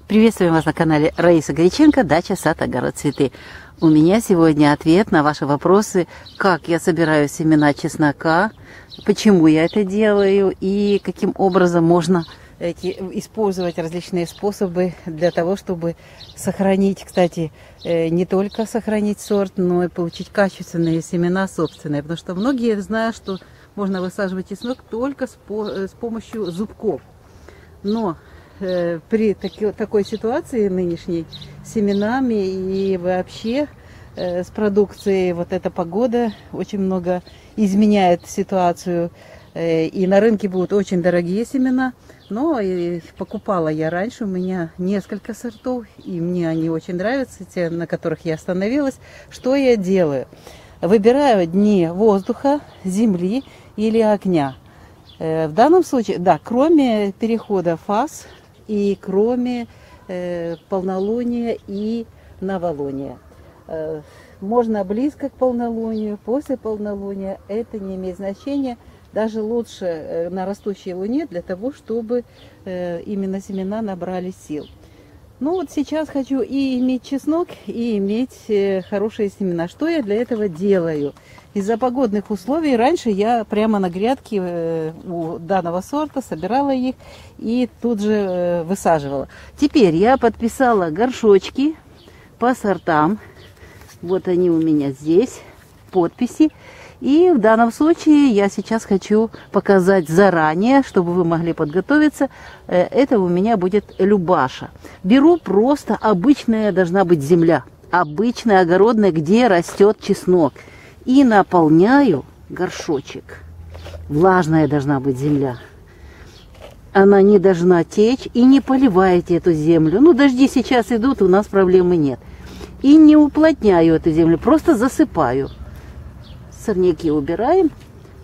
Приветствуем вас на канале Раиса Горяченко, дача, сад, огород, цветы. У меня сегодня ответ на ваши вопросы, как я собираю семена чеснока, почему я это делаю и каким образом можно использовать различные способы для того, чтобы сохранить, кстати, не только сохранить сорт, но и получить качественные семена собственные. Потому что многие знают, что можно высаживать чеснок только с помощью зубков. Но при такой ситуации нынешней с семенами и вообще с продукцией вот эта погода очень много изменяет ситуацию. И на рынке будут очень дорогие семена. Но покупала я раньше, у меня несколько сортов, и мне они очень нравятся, те, на которых я остановилась. Что я делаю? Выбираю дни воздуха, земли или огня. В данном случае, да, кроме перехода фаз и кроме полнолуния и новолуния. Можно близко к полнолунию, после полнолуния, это не имеет значения. Даже лучше на растущей луне для того, чтобы именно семена набрали сил. Ну вот сейчас хочу и иметь чеснок, и иметь хорошие семена. Что я для этого делаю? Из-за погодных условий раньше я прямо на грядке у данного сорта собирала их и тут же высаживала. Теперь я подписала горшочки по сортам. Вот они у меня здесь, подписи. И в данном случае я сейчас хочу показать заранее, чтобы вы могли подготовиться. Это у меня будет любаша. Беру просто обычная должна быть земля. Обычная огородная, где растет чеснок. И наполняю горшочек. Влажная должна быть земля. Она не должна течь. И не поливайте эту землю. Ну, дожди сейчас идут, у нас проблемы нет. И не уплотняю эту землю, просто засыпаю. Сорняки убираем,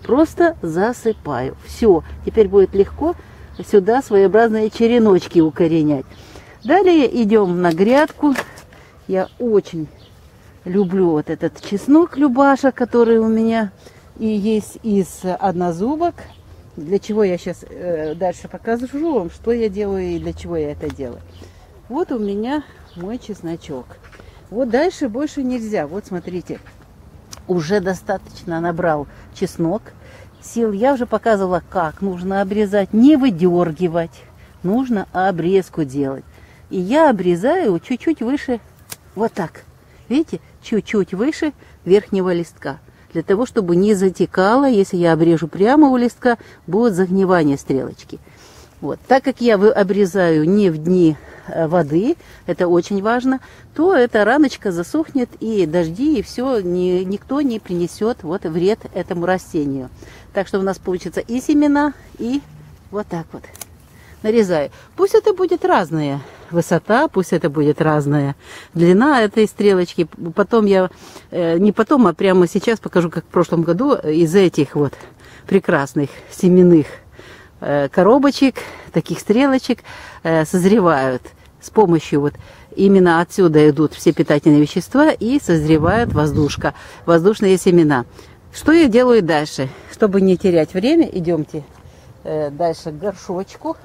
просто засыпаю. Все, теперь будет легко сюда своеобразные череночки укоренять. Далее идем на грядку. Я очень люблю вот этот чеснок любаша, который у меня и есть из однозубок. Для чего я сейчас дальше покажу вам, что я делаю и для чего я это делаю. Вот у меня мой чесночок. Вот дальше больше нельзя. Вот смотрите. Уже достаточно набрал чеснок. Сил я уже показывала, как нужно обрезать. Не выдергивать. Нужно обрезку делать. И я обрезаю чуть-чуть выше. Вот так. Видите? Чуть-чуть выше верхнего листка. Для того, чтобы не затекало. Если я обрежу прямо у листка, будет загнивание стрелочки. Вот. Так как я обрезаю не в дни воды, это очень важно, то эта раночка засохнет, и дожди, и все, никто не принесет вот вред этому растению. Так что у нас получится и семена, и вот так вот нарезаю. Пусть это будет разная высота, пусть это будет разная длина этой стрелочки. Потом я, не потом, а прямо сейчас покажу, как в прошлом году из этих вот прекрасных семенных коробочек, таких стрелочек созревают с помощью вот именно отсюда идут все питательные вещества и созревает воздушка, воздушные семена. Что я делаю дальше? Чтобы не терять время, идемте дальше к горшочку.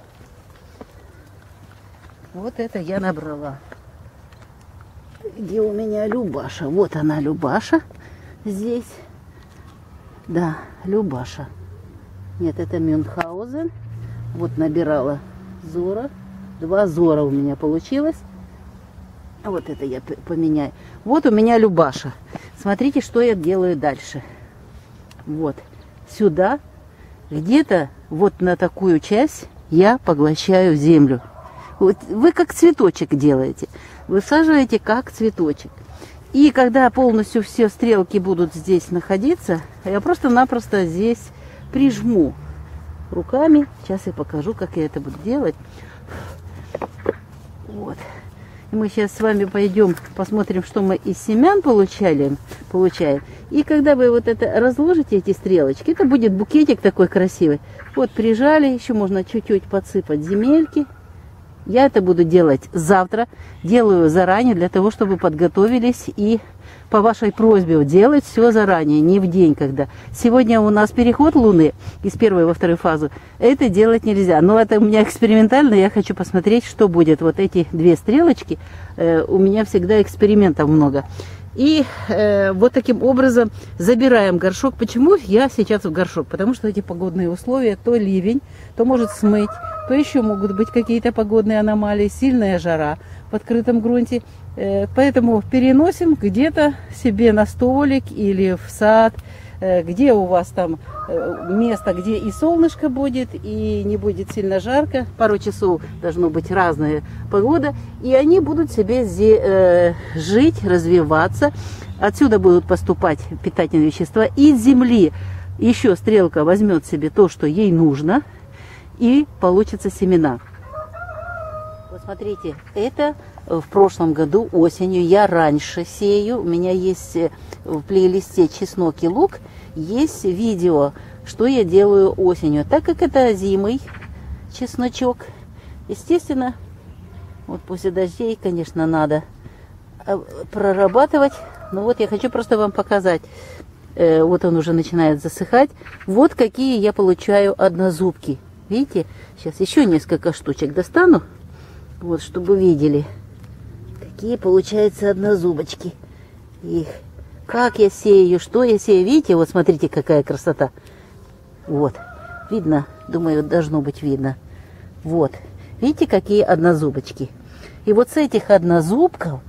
Вот это я набрала. Где у меня любаша? Вот она, любаша здесь. Да, любаша. Нет, это Мюнхгаузен. Вот набирала зора. 2 зора у меня получилось. Вот это я поменяю. Вот у меня любаша. Смотрите, что я делаю дальше. Вот. Сюда, где-то вот на такую часть я поглощаю землю. Вот вы как цветочек делаете. Высаживаете как цветочек. И когда полностью все стрелки будут здесь находиться, я просто-напросто здесь прижму руками. Сейчас я покажу, как я это буду делать. Вот. И мы сейчас с вами пойдем посмотрим, что мы из семян получаем. И когда вы вот это разложите, эти стрелочки, это будет букетик такой красивый. Вот прижали, еще можно чуть-чуть подсыпать земельки. Я это буду делать завтра, делаю заранее для того, чтобы подготовились и по вашей просьбе делать все заранее, не в день, когда. Сегодня у нас переход Луны из первой во вторую фазу. Это делать нельзя. Но это у меня экспериментально, я хочу посмотреть, что будет. Вот эти две стрелочки, у меня всегда экспериментов много. И вот таким образом забираем горшок. Почему я сейчас в горшок? Потому что эти погодные условия, то ливень, то может смыть, то еще могут быть какие-то погодные аномалии, сильная жара в открытом грунте. Поэтому переносим где-то себе на столик или в сад, где у вас там место, где и солнышко будет, и не будет сильно жарко. Пару часов должно быть разная погода, и они будут себе жить, развиваться. Отсюда будут поступать питательные вещества. Из земли еще стрелка возьмет себе то, что ей нужно, и получится семена. Вот смотрите, это в прошлом году осенью, я раньше сею, у меня есть в плейлисте «Чеснок и лук», есть видео, что я делаю осенью. Так как это зимой чесночок, естественно, вот после дождей, конечно, надо прорабатывать. Но вот я хочу просто вам показать. Вот он уже начинает засыхать. Вот какие я получаю однозубки. Видите? Сейчас еще несколько штучек достану, вот, чтобы видели. Какие получаются однозубочки. Их. Как я сею, что я сею. Видите, вот смотрите, какая красота. Вот. Видно? Думаю, должно быть видно. Вот. Видите, какие однозубочки. И вот с этих однозубков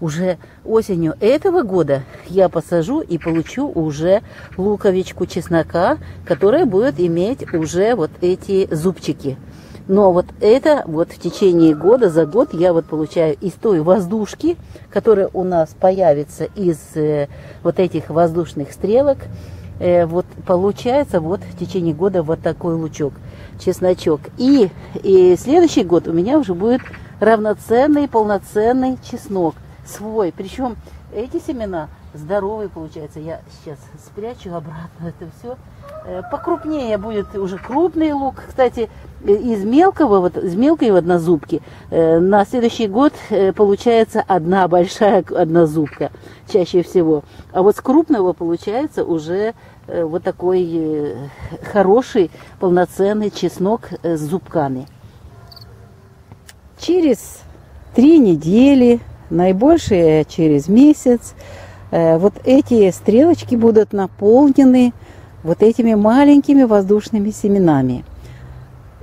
уже осенью этого года я посажу и получу уже луковичку чеснока, которая будет иметь уже вот эти зубчики. Но вот это вот в течение года, за год я вот получаю из той воздушки, которая у нас появится из вот этих воздушных стрелок, вот получается вот в течение года вот такой лучок, чесночок. И следующий год у меня уже будет равноценный, полноценный чеснок свой. Причем эти семена здоровые получаются. Я сейчас спрячу обратно это все. Покрупнее будет уже крупный лук. Кстати, из мелкого, вот из мелкой однозубки на следующий год получается одна большая однозубка чаще всего. А вот с крупного получается уже вот такой хороший полноценный чеснок с зубками. Через 3 недели, наибольшее через месяц, вот эти стрелочки будут наполнены вот этими маленькими воздушными семенами.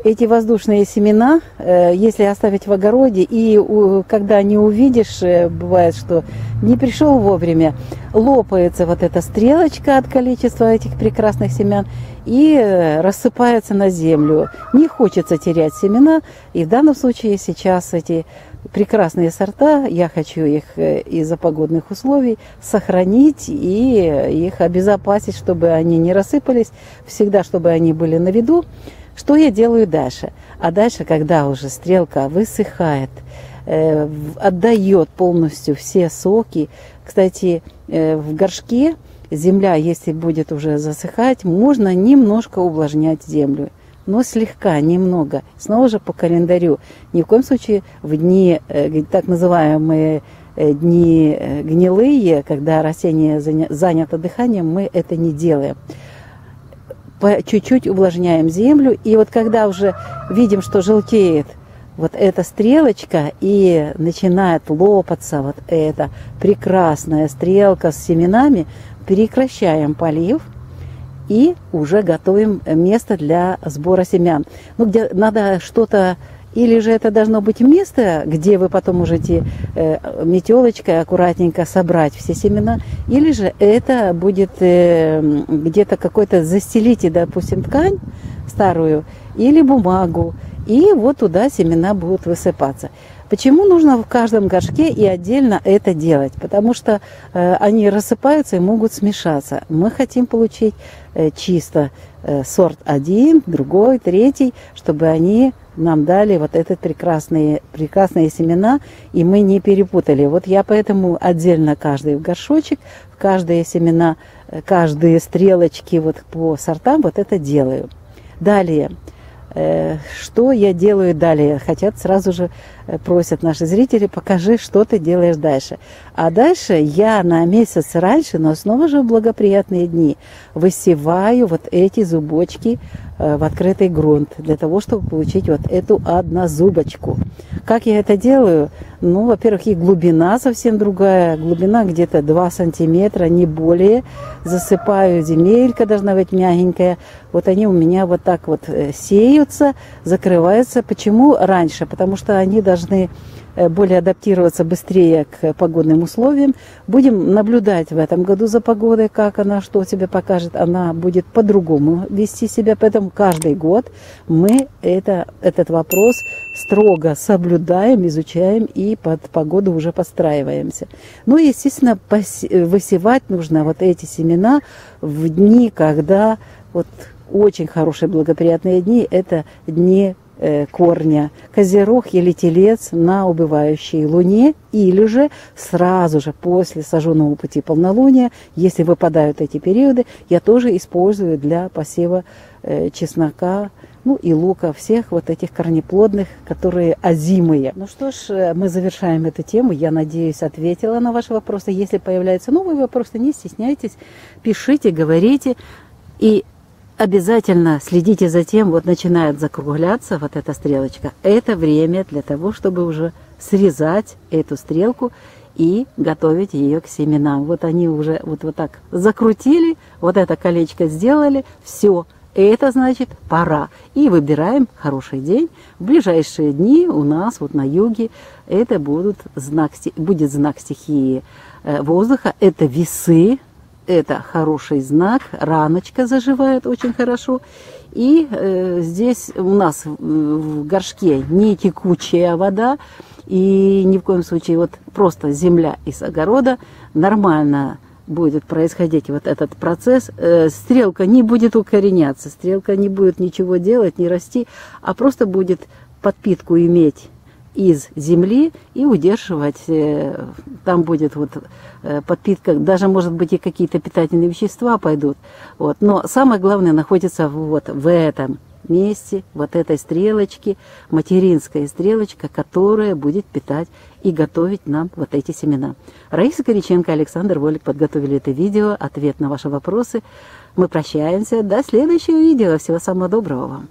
Эти воздушные семена, если оставить в огороде, и когда не увидишь, бывает, что не пришел вовремя, лопается вот эта стрелочка от количества этих прекрасных семян и рассыпается на землю. Не хочется терять семена, и в данном случае сейчас эти прекрасные сорта, я хочу их из-за погодных условий сохранить и их обезопасить, чтобы они не рассыпались, всегда, чтобы они были на виду. Что я делаю дальше? А дальше, когда уже стрелка высыхает, отдает полностью все соки. Кстати, в горшке земля, если будет уже засыхать, можно немножко увлажнять землю. Но слегка, немного. Снова же по календарю. Ни в коем случае в дни, так называемые дни гнилые, когда растение занято дыханием, мы это не делаем. По чуть-чуть увлажняем землю. И вот когда уже видим, что желтеет вот эта стрелочка и начинает лопаться вот эта прекрасная стрелка с семенами, прекращаем полив и уже готовим место для сбора семян. Ну, где надо что-то, или же это должно быть место, где вы потом можете метелочкой аккуратненько собрать все семена, или же это будет где-то какой-то, застелите, допустим, ткань старую или бумагу, и вот туда семена будут высыпаться. Почему нужно в каждом горшке и отдельно это делать? Потому что они рассыпаются и могут смешаться. Мы хотим получить чисто сорт один, другой, третий, чтобы они нам дали вот этот прекрасные семена, и мы не перепутали. Вот я поэтому отдельно каждый в горшочек, в каждые семена, каждые стрелочки вот по сортам вот это делаю. Далее, Что я делаю далее? Хотят сразу же, просят наши зрители, покажи, что ты делаешь дальше. А дальше я на месяц раньше, но снова же в благоприятные дни, высеваю вот эти зубочки в открытый грунт, для того, чтобы получить вот эту однозубочку. Как я это делаю? Ну, во-первых, и глубина совсем другая. Глубина где-то 2 сантиметра, не более. Засыпаю, земелька должна быть мягенькая. Вот они у меня вот так вот сеются, закрываются. Почему раньше? Потому что они должны более адаптироваться быстрее к погодным условиям. Будем наблюдать в этом году за погодой, как она, что тебе покажет. Она будет по-другому вести себя. Поэтому каждый год мы этот вопрос строго соблюдаем, изучаем и под погоду уже подстраиваемся. Ну и, естественно, высевать нужно вот эти семена в дни, когда вот очень хорошие благоприятные дни, это дни корня, козерог или телец на убывающей луне, или же сразу же после сожженного пути полнолуния, если выпадают эти периоды, я тоже использую для посева чеснока, ну и лука, всех вот этих корнеплодных, которые озимые. Ну что ж, мы завершаем эту тему. Я надеюсь, ответила на ваши вопросы. Если появляются новые вопросы, не стесняйтесь, пишите, говорите. И обязательно следите за тем, вот начинает закругляться вот эта стрелочка. Это время для того, чтобы уже срезать эту стрелку и готовить ее к семенам. Вот они уже вот так закрутили, вот это колечко сделали, все. Это значит пора. И выбираем хороший день. В ближайшие дни у нас вот на юге это будет знак стихии воздуха. Это весы. Это хороший знак. Раночка заживает очень хорошо. И здесь у нас в горшке не текучая вода. И ни в коем случае вот просто земля из огорода. Нормально будет происходить вот этот процесс, стрелка не будет укореняться, стрелка не будет ничего делать, не расти, а просто будет подпитку иметь из земли и удерживать, там будет вот подпитка, даже может быть и какие-то питательные вещества пойдут, вот. Но самое главное находится вот в этом месте, вот этой стрелочки, материнская стрелочка, которая будет питать и готовить нам вот эти семена. Раиса Кириченко, Александр Волик подготовили это видео, ответ на ваши вопросы. Мы прощаемся. До следующего видео. Всего самого доброго вам.